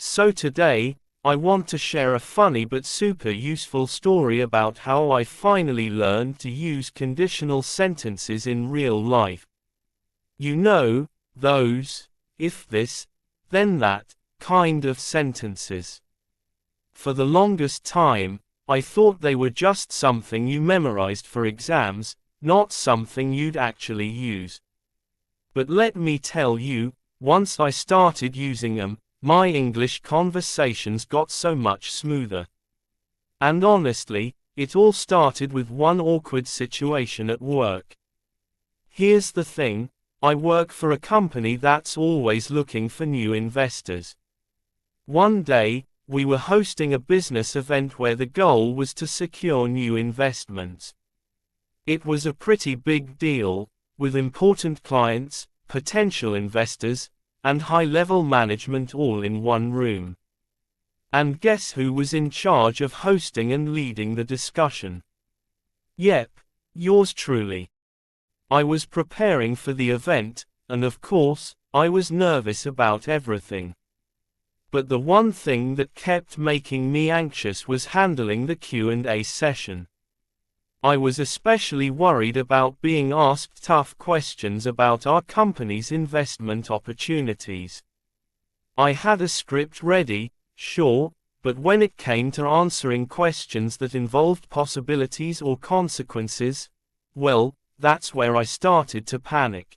So today, I want to share a funny but super useful story about how I finally learned to use conditional sentences in real life. You know, those, if this, then that, kind of sentences. For the longest time, I thought they were just something you memorized for exams, not something you'd actually use. But let me tell you, once I started using them, my English conversations got so much smoother. And honestly, it all started with one awkward situation at work. Here's the thing, I work for a company that's always looking for new investors. One day, we were hosting a business event where the goal was to secure new investments. It was a pretty big deal, with important clients, potential investors, and high-level management all in one room. And guess who was in charge of hosting and leading the discussion? Yep, yours truly. I was preparing for the event, and of course, I was nervous about everything. But the one thing that kept making me anxious was handling the Q&A session. I was especially worried about being asked tough questions about our company's investment opportunities. I had a script ready, sure, but when it came to answering questions that involved possibilities or consequences, well, that's where I started to panic.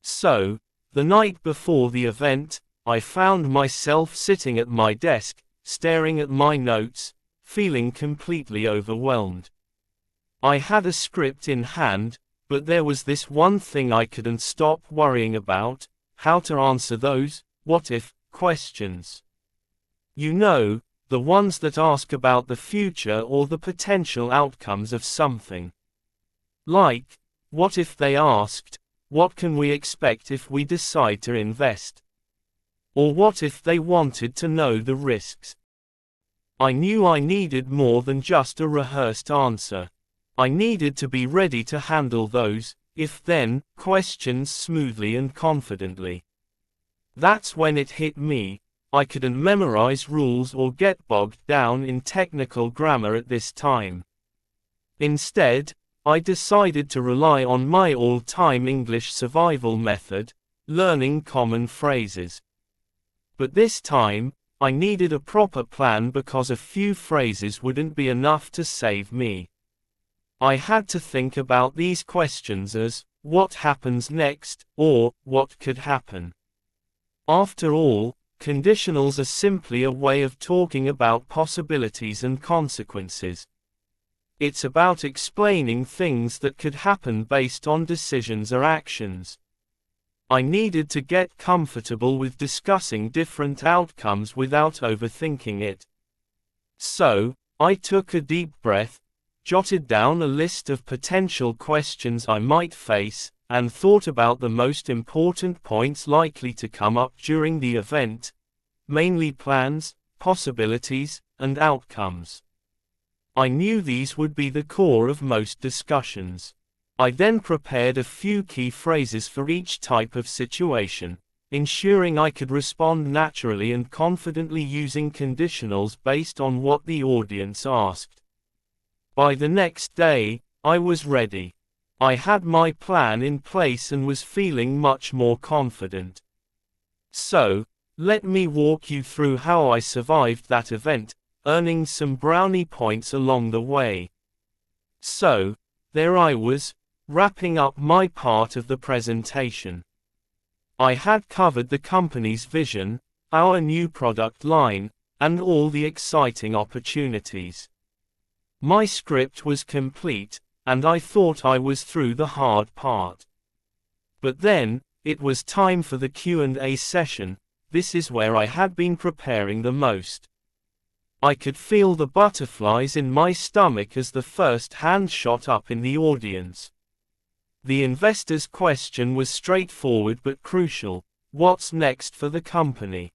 So, the night before the event, I found myself sitting at my desk, staring at my notes, feeling completely overwhelmed. I had a script in hand, but there was this one thing I couldn't stop worrying about: how to answer those what-if questions. You know, the ones that ask about the future or the potential outcomes of something. Like, what if they asked, what can we expect if we decide to invest? Or what if they wanted to know the risks? I knew I needed more than just a rehearsed answer. I needed to be ready to handle those if-then questions smoothly and confidently. That's when it hit me: I couldn't memorize rules or get bogged down in technical grammar at this time. Instead, I decided to rely on my all-time English survival method, learning common phrases. But this time, I needed a proper plan because a few phrases wouldn't be enough to save me. I had to think about these questions as, what happens next, or, what could happen. After all, conditionals are simply a way of talking about possibilities and consequences. It's about explaining things that could happen based on decisions or actions. I needed to get comfortable with discussing different outcomes without overthinking it. So, I took a deep breath, jotted down a list of potential questions I might face, and thought about the most important points likely to come up during the event, mainly plans, possibilities, and outcomes. I knew these would be the core of most discussions. I then prepared a few key phrases for each type of situation, ensuring I could respond naturally and confidently using conditionals based on what the audience asked. By the next day, I was ready. I had my plan in place and was feeling much more confident. So, let me walk you through how I survived that event, earning some brownie points along the way. So, there I was, wrapping up my part of the presentation. I had covered the company's vision, our new product line, and all the exciting opportunities. My script was complete, and I thought I was through the hard part. But then, it was time for the Q&A session. This is where I had been preparing the most. I could feel the butterflies in my stomach as the first hand shot up in the audience. The investor's question was straightforward but crucial: what's next for the company?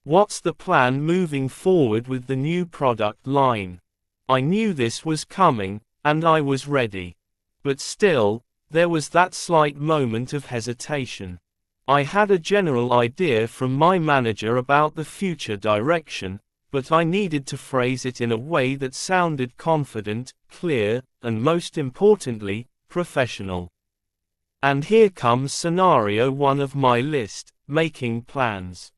What's the plan moving forward with the new product line? I knew this was coming, and I was ready. But still, there was that slight moment of hesitation. I had a general idea from my manager about the future direction, but I needed to phrase it in a way that sounded confident, clear, and most importantly, professional. And here comes scenario 1 of my list, making plans.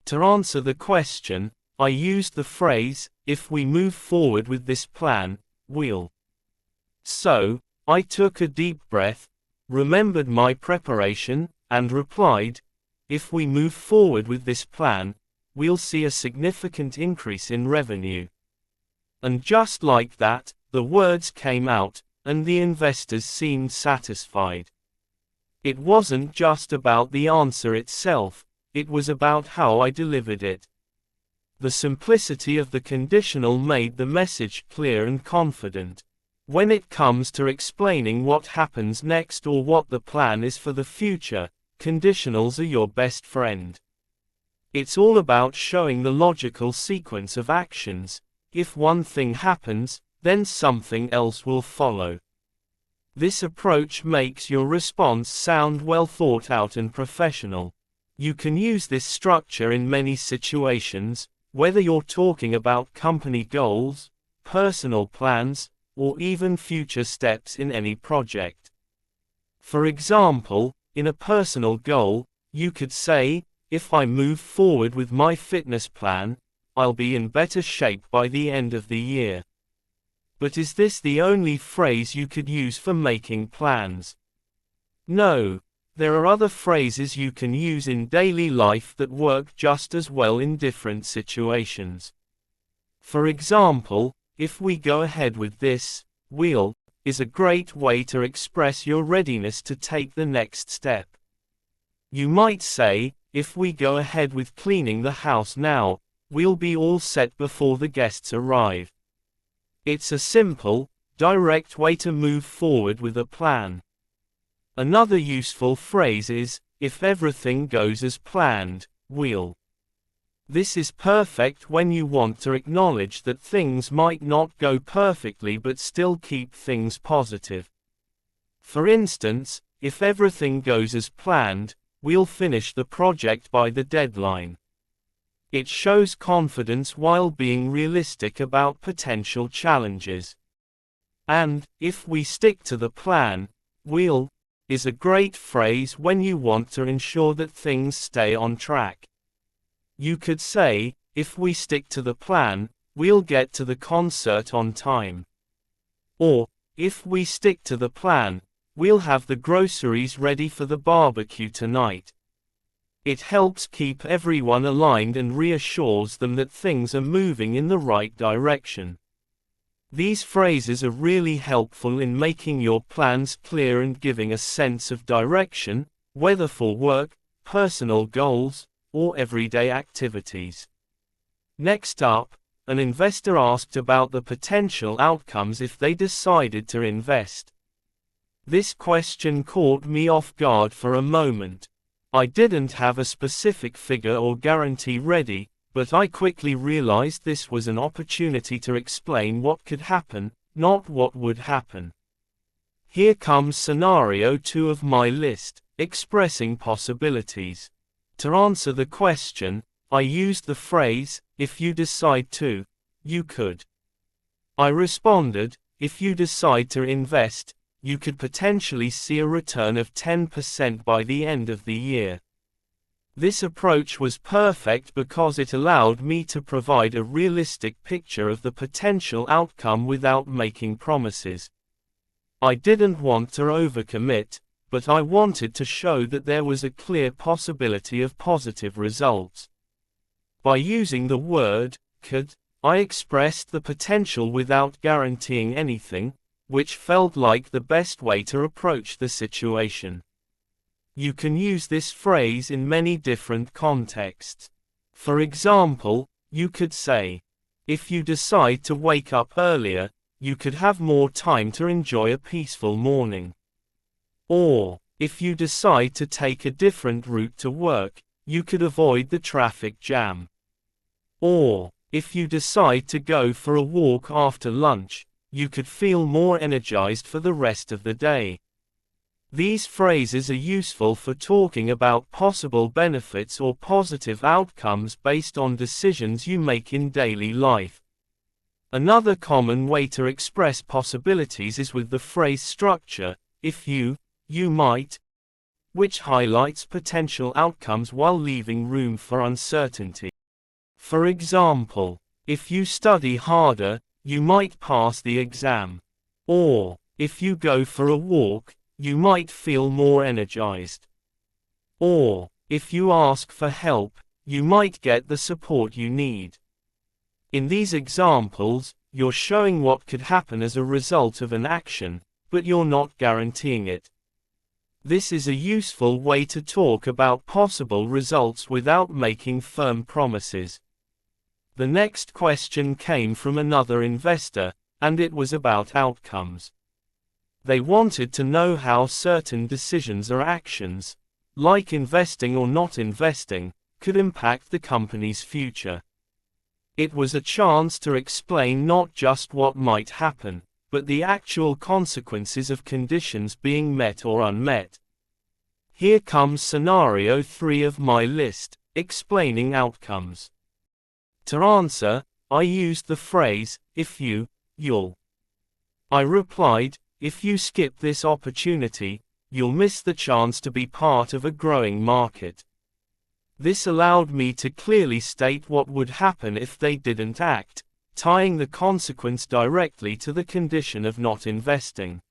To answer the question, I used the phrase, if we move forward with this plan, we'll. So, I took a deep breath, remembered my preparation, and replied, if we move forward with this plan, we'll see a significant increase in revenue. And just like that, the words came out, and the investors seemed satisfied. It wasn't just about the answer itself, it was about how I delivered it. The simplicity of the conditional made the message clear and confident. When it comes to explaining what happens next or what the plan is for the future, conditionals are your best friend. It's all about showing the logical sequence of actions. If one thing happens, then something else will follow. This approach makes your response sound well thought out and professional. You can use this structure in many situations, whether you're talking about company goals, personal plans, or even future steps in any project. For example, in a personal goal, you could say, if I move forward with my fitness plan, I'll be in better shape by the end of the year. But is this the only phrase you could use for making plans? No. There are other phrases you can use in daily life that work just as well in different situations. For example, if we go ahead with this, we'll, is a great way to express your readiness to take the next step. You might say, if we go ahead with cleaning the house now, we'll be all set before the guests arrive. It's a simple, direct way to move forward with a plan. Another useful phrase is, if everything goes as planned, we'll. This is perfect when you want to acknowledge that things might not go perfectly but still keep things positive. For instance, if everything goes as planned, we'll finish the project by the deadline. It shows confidence while being realistic about potential challenges. And, if we stick to the plan, we'll, is a great phrase when you want to ensure that things stay on track. You could say, if we stick to the plan, we'll get to the concert on time. Or, if we stick to the plan, we'll have the groceries ready for the barbecue tonight. It helps keep everyone aligned and reassures them that things are moving in the right direction. These phrases are really helpful in making your plans clear and giving a sense of direction, whether for work, personal goals, or everyday activities. Next up, an investor asked about the potential outcomes if they decided to invest. This question caught me off guard for a moment. I didn't have a specific figure or guarantee ready, but I quickly realized this was an opportunity to explain what could happen, not what would happen. Here comes scenario 2 of my list, expressing possibilities. To answer the question, I used the phrase, if you decide to, you could. I responded, if you decide to invest, you could potentially see a return of 10% by the end of the year. This approach was perfect because it allowed me to provide a realistic picture of the potential outcome without making promises. I didn't want to overcommit, but I wanted to show that there was a clear possibility of positive results. By using the word could, I expressed the potential without guaranteeing anything, which felt like the best way to approach the situation. You can use this phrase in many different contexts. For example, you could say, if you decide to wake up earlier, you could have more time to enjoy a peaceful morning. Or, if you decide to take a different route to work, you could avoid the traffic jam. Or, if you decide to go for a walk after lunch, you could feel more energized for the rest of the day. These phrases are useful for talking about possible benefits or positive outcomes based on decisions you make in daily life. Another common way to express possibilities is with the phrase structure, if you might, which highlights potential outcomes while leaving room for uncertainty. For example, if you study harder, you might pass the exam. Or, if you go for a walk, you might feel more energized. Or, if you ask for help, you might get the support you need. In these examples, you're showing what could happen as a result of an action, but you're not guaranteeing it. This is a useful way to talk about possible results without making firm promises. The next question came from another investor, and it was about outcomes. They wanted to know how certain decisions or actions, like investing or not investing, could impact the company's future. It was a chance to explain not just what might happen, but the actual consequences of conditions being met or unmet. Here comes scenario 3 of my list, explaining outcomes. To answer, I used the phrase, if you'll. I replied, if you skip this opportunity, you'll miss the chance to be part of a growing market. This allowed me to clearly state what would happen if they didn't act, tying the consequence directly to the condition of not investing.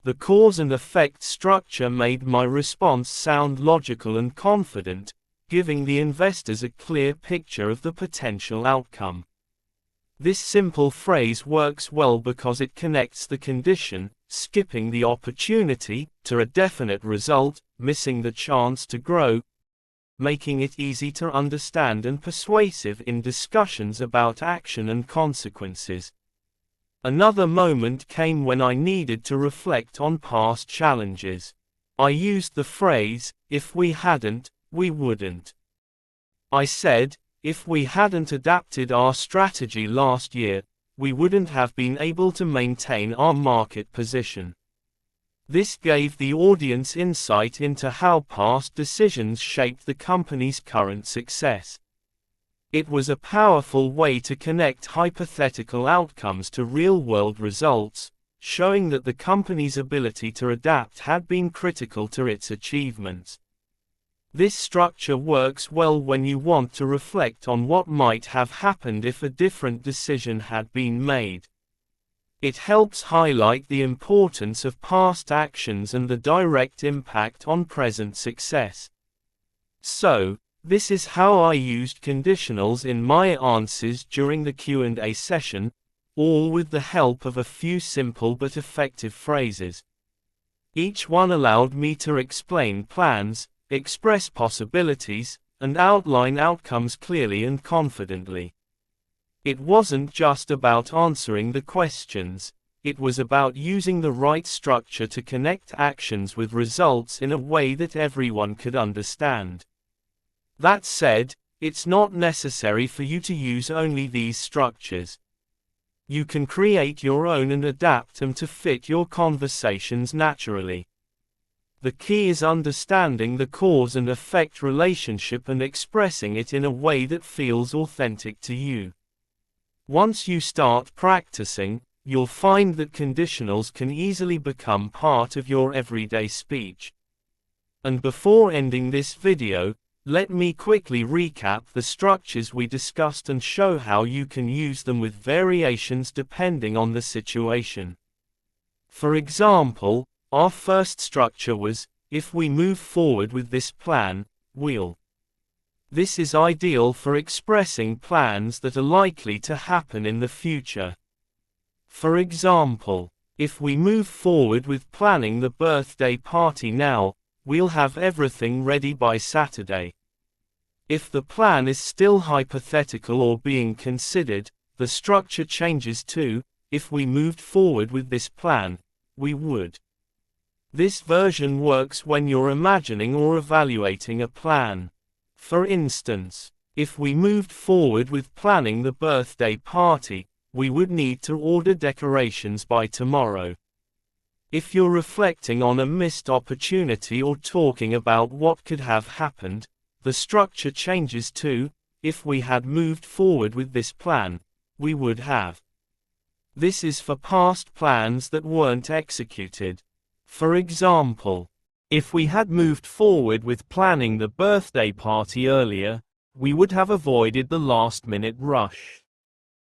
The cause and effect structure made my response sound logical and confident, giving the investors a clear picture of the potential outcome. This simple phrase works well because it connects the condition, skipping the opportunity, to a definite result, missing the chance to grow, making it easy to understand and persuasive in discussions about action and consequences. Another moment came when I needed to reflect on past challenges. I used the phrase, if we hadn't, we wouldn't. I said, if we hadn't adapted our strategy last year, we wouldn't have been able to maintain our market position. This gave the audience insight into how past decisions shaped the company's current success. It was a powerful way to connect hypothetical outcomes to real-world results, showing that the company's ability to adapt had been critical to its achievements. This structure works well when you want to reflect on what might have happened if a different decision had been made. It helps highlight the importance of past actions and the direct impact on present success. So, this is how I used conditionals in my answers during the Q&A session, all with the help of a few simple but effective phrases. Each one allowed me to explain plans, express possibilities, and outline outcomes clearly and confidently. It wasn't just about answering the questions, it was about using the right structure to connect actions with results in a way that everyone could understand. That said, it's not necessary for you to use only these structures. You can create your own and adapt them to fit your conversations naturally. The key is understanding the cause and effect relationship and expressing it in a way that feels authentic to you. Once you start practicing, you'll find that conditionals can easily become part of your everyday speech. And before ending this video, let me quickly recap the structures we discussed and show how you can use them with variations depending on the situation. For example, our first structure was, if we move forward with this plan, we'll. This is ideal for expressing plans that are likely to happen in the future. For example, if we move forward with planning the birthday party now, we'll have everything ready by Saturday. If the plan is still hypothetical or being considered, the structure changes to, if we moved forward with this plan, we would. This version works when you're imagining or evaluating a plan. For instance, if we moved forward with planning the birthday party, we would need to order decorations by tomorrow. If you're reflecting on a missed opportunity or talking about what could have happened, the structure changes to, if we had moved forward with this plan, we would have. This is for past plans that weren't executed. For example, if we had moved forward with planning the birthday party earlier, we would have avoided the last-minute rush.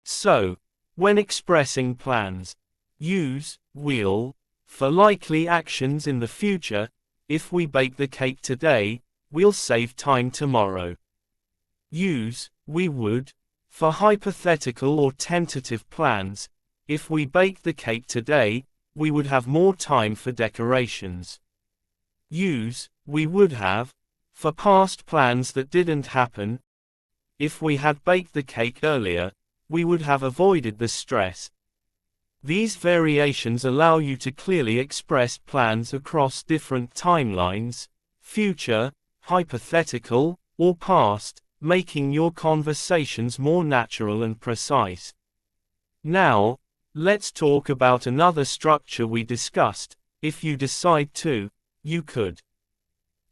So, when expressing plans, use will for likely actions in the future. If we bake the cake today, we'll save time tomorrow. Use we would for hypothetical or tentative plans. If we bake the cake today, we would have more time for decorations. Use we would have for past plans that didn't happen. If we had baked the cake earlier, we would have avoided the stress. These variations allow you to clearly express plans across different timelines, future, hypothetical, or past, making your conversations more natural and precise. Now, let's talk about another structure we discussed. If you decide to, you could.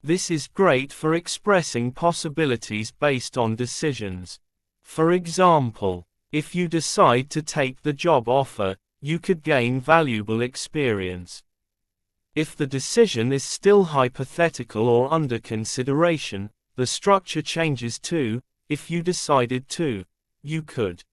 This is great for expressing possibilities based on decisions. For example, if you decide to take the job offer, you could gain valuable experience. If the decision is still hypothetical or under consideration, the structure changes to, if you decided to, you could.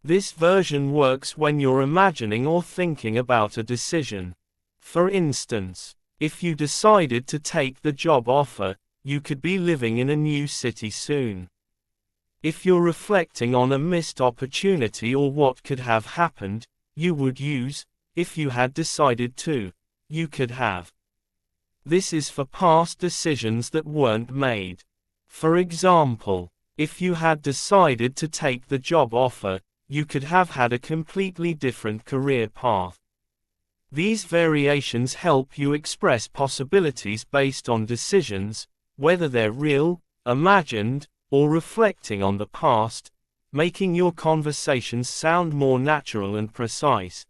This version works when you're imagining or thinking about a decision. For instance, if you decided to take the job offer, you could be living in a new city soon. If you're reflecting on a missed opportunity or what could have happened, you would use, if you had decided to, you could have. This is for past decisions that weren't made. For example, if you had decided to take the job offer, you could have had a completely different career path. These variations help you express possibilities based on decisions, whether they're real, imagined, or reflecting on the past, making your conversations sound more natural and precise.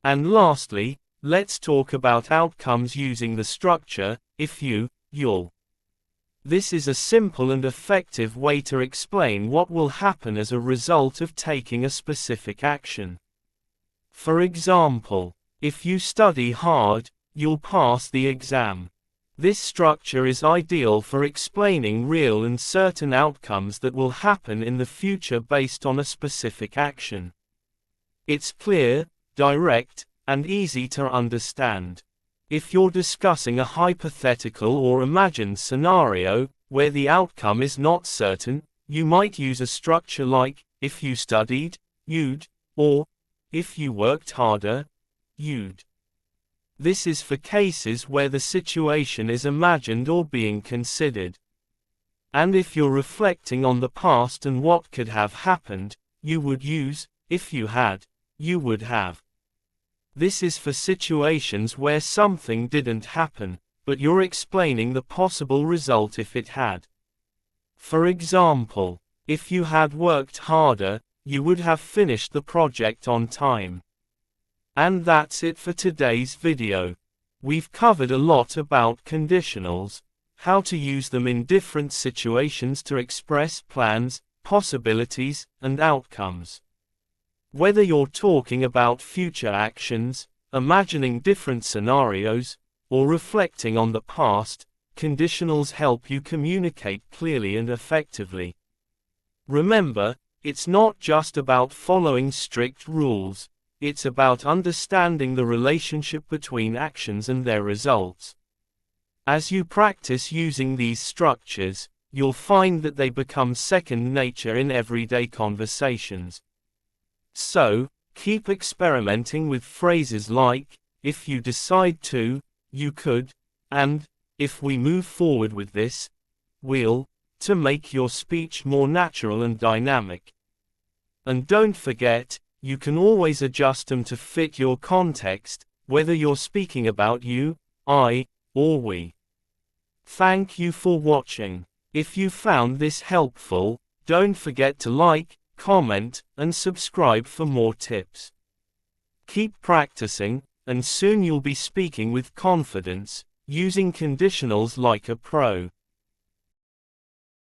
And lastly, let's talk about outcomes using the structure, if you, you'll. This is a simple and effective way to explain what will happen as a result of taking a specific action. For example, if you study hard, you'll pass the exam. This structure is ideal for explaining real and certain outcomes that will happen in the future based on a specific action. It's clear, direct, and easy to understand. If you're discussing a hypothetical or imagined scenario, where the outcome is not certain, you might use a structure like, if you studied, you'd, or, if you worked harder, you'd. This is for cases where the situation is imagined or being considered. And if you're reflecting on the past and what could have happened, you would use, if you had, you would have. This is for situations where something didn't happen, but you're explaining the possible result if it had. For example, if you had worked harder, you would have finished the project on time. And that's it for today's video. We've covered a lot about conditionals, how to use them in different situations to express plans, possibilities, and outcomes. Whether you're talking about future actions, imagining different scenarios, or reflecting on the past, conditionals help you communicate clearly and effectively. Remember, it's not just about following strict rules. It's about understanding the relationship between actions and their results. As you practice using these structures, you'll find that they become second nature in everyday conversations. So, keep experimenting with phrases like, if you decide to, you could, and, if we move forward with this, we'll, to make your speech more natural and dynamic. And don't forget, you can always adjust them to fit your context, whether you're speaking about you, I, or we. Thank you for watching. If you found this helpful, don't forget to like, comment, and subscribe for more tips. Keep practicing, and soon you'll be speaking with confidence, using conditionals like a pro.